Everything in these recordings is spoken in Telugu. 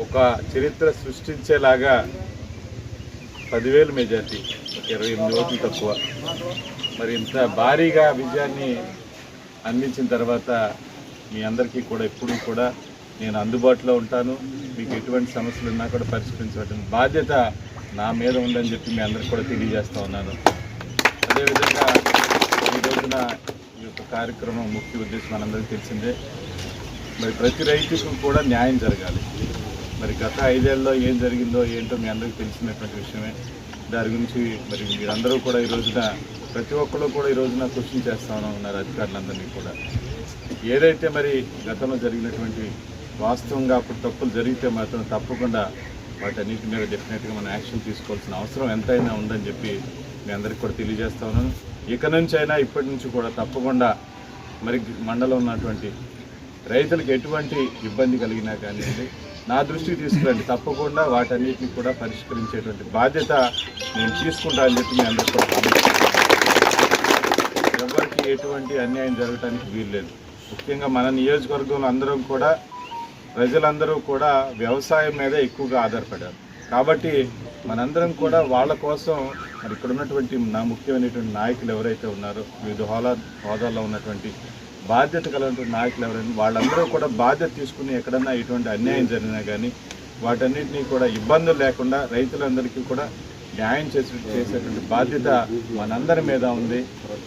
ఒక చరిత్ర సృష్టించేలాగా 10,000 మెజార్టీ, 28 ఓట్లు తక్కువ. మరి ఇంత భారీగా విజయాన్ని అందించిన తర్వాత మీ అందరికీ కూడా ఎప్పుడూ కూడా నేను అందుబాటులో ఉంటాను. మీకు ఎటువంటి సమస్యలు ఉన్నా కూడా పరిష్కరించవలసిన బాధ్యత నా మీద ఉందని చెప్పి మీ అందరికీ కూడా తెలియజేస్తూ ఉన్నాను. అదేవిధంగా ఈ రోజున ఈ యొక్క కార్యక్రమం ముఖ్య ఉద్దేశం మనందరికీ తెలిసిందే. మరి ప్రతి రైతుకు కూడా న్యాయం జరగాలి. మరి గత 5 ఏళ్ళలో ఏం జరిగిందో ఏంటో మీ అందరికీ తెలిసినటువంటి విషయమే. దాని గురించి మరి మీరందరూ కూడా ఈ రోజున ప్రతి ఒక్కరు కూడా ఈ రోజున క్వశ్చన్ చేస్తూ ఉన్నారు అధికారులందరినీ కూడా. ఏదైతే మరి గతంలో జరిగినటువంటి వాస్తవంగా అప్పుడు తప్పులు జరిగితే మాత్రం తప్పకుండా వాటన్నిటి మీద డెఫినెట్గా మనం యాక్షన్ తీసుకోవాల్సిన అవసరం ఎంతైనా ఉందని చెప్పి మీ అందరికీ కూడా తెలియజేస్తా ఉన్నాను. ఇక నుంచి అయినా ఇప్పటి నుంచి కూడా తప్పకుండా మరి మండలం ఉన్నటువంటి రైతులకు ఎటువంటి ఇబ్బంది కలిగినా కానివ్వండి నా దృష్టికి తీసుకురండి. తప్పకుండా వాటన్నిటిని కూడా పరిష్కరించేటువంటి బాధ్యత నేను తీసుకుంటా అని చెప్పి మీ అందరికీ కూడా ఎవరికి ఎటువంటి అన్యాయం జరగడానికి వీల్లేదు. ముఖ్యంగా మన నియోజకవర్గంలో అందరం కూడా ప్రజలందరూ కూడా వ్యవసాయం మీద ఎక్కువగా ఆధారపడారు. కాబట్టి మనందరం కూడా వాళ్ళ కోసం మరి ఇక్కడ ఉన్నటువంటి నా ముఖ్యమైనటువంటి నాయకులు ఎవరైతే ఉన్నారో వివిధ హోదాల్లో ఉన్నటువంటి బాధ్యత కలిగినటువంటి నాయకులు ఎవరైనా వాళ్ళందరూ కూడా బాధ్యత తీసుకుని ఎక్కడన్నా ఎటువంటి అన్యాయం జరిగినా కానీ వాటన్నిటినీ కూడా ఇబ్బందులు లేకుండా రైతులందరికీ కూడా న్యాయం చేసేటువంటి బాధ్యత మనందరి మీద ఉంది.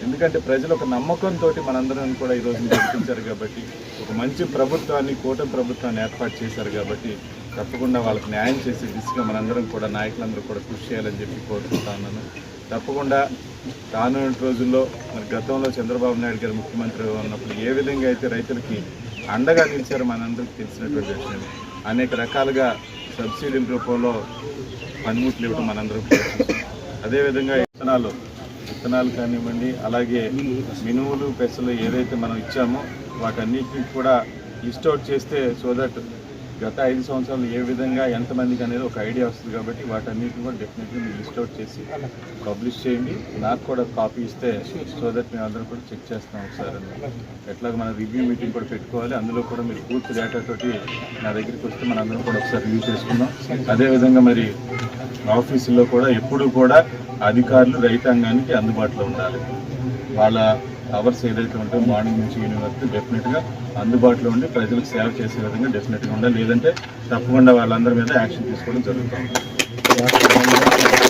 ఎందుకంటే ప్రజలు ఒక నమ్మకంతో మనందరం కూడా ఈరోజు గెలిపించారు కాబట్టి, ఒక మంచి ప్రభుత్వాన్ని కూటమి ప్రభుత్వాన్ని ఏర్పాటు చేశారు కాబట్టి తప్పకుండా వాళ్ళకి న్యాయం చేసే దిశగా మనందరం కూడా నాయకులందరూ కూడా కృషి చేయాలని చెప్పి కోరుకుంటా ఉన్నాను. తప్పకుండా రానున్న రోజుల్లో మరి గతంలో చంద్రబాబు నాయుడు గారు ముఖ్యమంత్రి ఉన్నప్పుడు ఏ విధంగా అయితే రైతులకి అండగా నిలిచారో మనందరికీ తెలిసినటువంటి విషయం. అనేక రకాలుగా సబ్సిడీల రూపంలో పనిముట్లు ఇవ్వడం మనందరం చూసాం. అదేవిధంగా విత్తనాలు కానివ్వండి, అలాగే మినుములు పెసలు ఏదైతే మనం ఇచ్చామో వాటన్నిటిని కూడా లిస్ట్ అవుట్ చేస్తే సో దట్ గత 5 సంవత్సరాలు ఏ విధంగా ఎంతమందికి అనేది ఒక ఐడియా వస్తుంది. కాబట్టి వాటన్నిటిని కూడా డెఫినెట్గా మీరు లిస్ట్ అవుట్ చేసి పబ్లిష్ చేయండి. నాకు కూడా కాపీ ఇస్తే సో దట్ మేము అందరం కూడా చెక్ చేస్తాం ఒకసారి. ఎట్లాగ మన రివ్యూ మీటింగ్ కూడా పెట్టుకోవాలి. అందులో కూడా మీరు పూర్తి డేటా తోటి నా దగ్గరికి వస్తే మన అందరం కూడా ఒకసారి రివ్యూ చేసుకుందాం. అదేవిధంగా మరి ఆఫీసుల్లో కూడా ఎప్పుడూ కూడా అధికారులు రైతాంగానికి అందుబాటులో ఉండాలి. వాళ్ళ అవర్స్ ఏదైతే ఉంటే మార్నింగ్ నుంచి ఈవినింగ్ వరకు డెఫినెట్గా అందుబాటులో ఉండి ప్రజలకు సేవ చేసే విధంగా డెఫినెట్గా ఉండాలి. లేదంటే తప్పకుండా వాళ్ళందరి మీద యాక్షన్ తీసుకోవడం జరుగుతుంది.